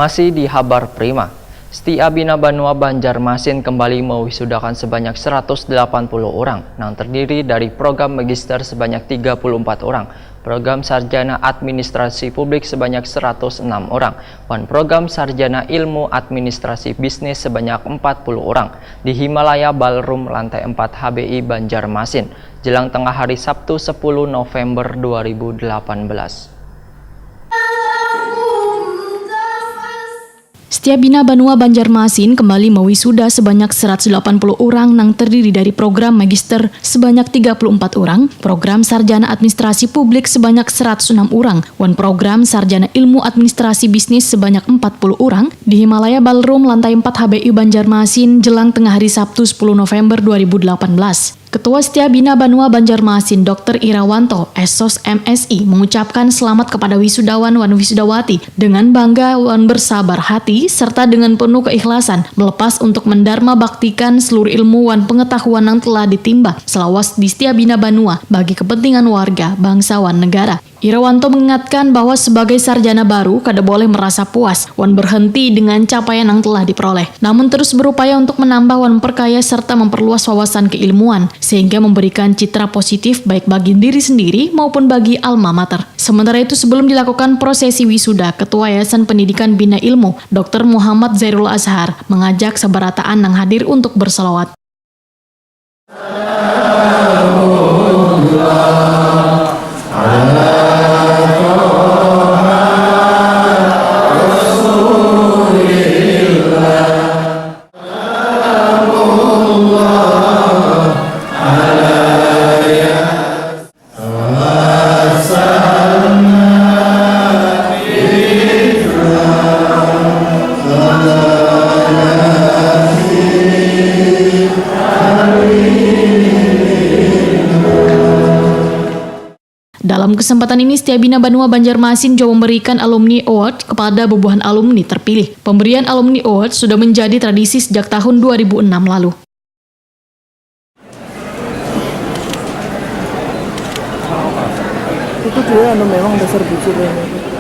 Masih di Habar Prima, Setia Bina Banua Banjarmasin kembali mewisudakan sebanyak 180 orang yang terdiri dari program magister sebanyak 34 orang, program sarjana administrasi publik sebanyak 106 orang, dan program sarjana ilmu administrasi bisnis sebanyak 40 orang di Himalaya Ballroom lantai 4 HBI Banjarmasin jelang tengah hari Sabtu 10 November 2018. Setia Bina Banua Banjarmasin kembali mewisuda sebanyak 180 orang yang terdiri dari program magister sebanyak 34 orang, program sarjana administrasi publik sebanyak 106 orang, dan program sarjana ilmu administrasi bisnis sebanyak 40 orang di Himalaya Ballroom lantai 4 HBI Banjarmasin jelang tengah hari Sabtu 10 November 2018. Ketua Setia Bina Banua Banjarmasin Dr. Irawanto, Esos MSI, mengucapkan selamat kepada wisudawan dan wisudawati dengan bangga dan bersabar hati serta dengan penuh keikhlasan melepas untuk mendharma baktikan seluruh ilmu dan pengetahuan yang telah ditimba selawas di Setia Bina Banua bagi kepentingan warga, bangsa, dan negara. Irawanto mengingatkan bahwa sebagai sarjana baru kada boleh merasa puas dan berhenti dengan capaian yang telah diperoleh, namun terus berupaya untuk menambah dan memperkaya serta memperluas wawasan keilmuan sehingga memberikan citra positif baik bagi diri sendiri maupun bagi alma mater. Sementara itu, sebelum dilakukan prosesi wisuda, Ketua Yayasan Pendidikan Bina Ilmu Dr. Muhammad Zairul Azhar mengajak seberataan yang hadir untuk berselawat. Dalam kesempatan ini, Setia Bina Banua Banjarmasin juga memberikan Alumni Award kepada bubuhan alumni terpilih. Pemberian Alumni Award sudah menjadi tradisi sejak tahun 2006 lalu. Itu dia memang dasar bujur ini.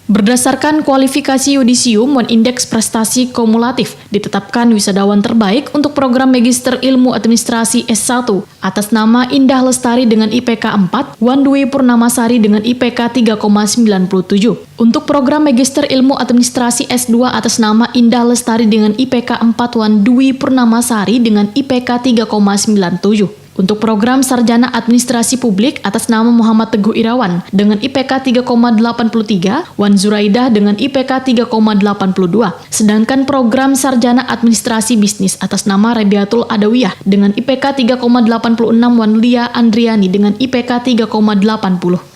Berdasarkan kualifikasi yudisium dan indeks prestasi kumulatif, ditetapkan wisudawan terbaik untuk program Magister Ilmu Administrasi S1 atas nama Indah Lestari dengan IPK 4, Wan Dwi Purnamasari dengan IPK 3,97. Untuk program Magister Ilmu Administrasi S2 atas nama Indah Lestari dengan IPK 4, Wan Dwi Purnamasari dengan IPK 3,97. Untuk program Sarjana Administrasi Publik atas nama Muhammad Teguh Irawan dengan IPK 3,83, Wan Zuraidah dengan IPK 3,82. Sedangkan program Sarjana Administrasi Bisnis atas nama Rabiatul Adawiyah dengan IPK 3,86, Wan Lia Andriani dengan IPK 3,80.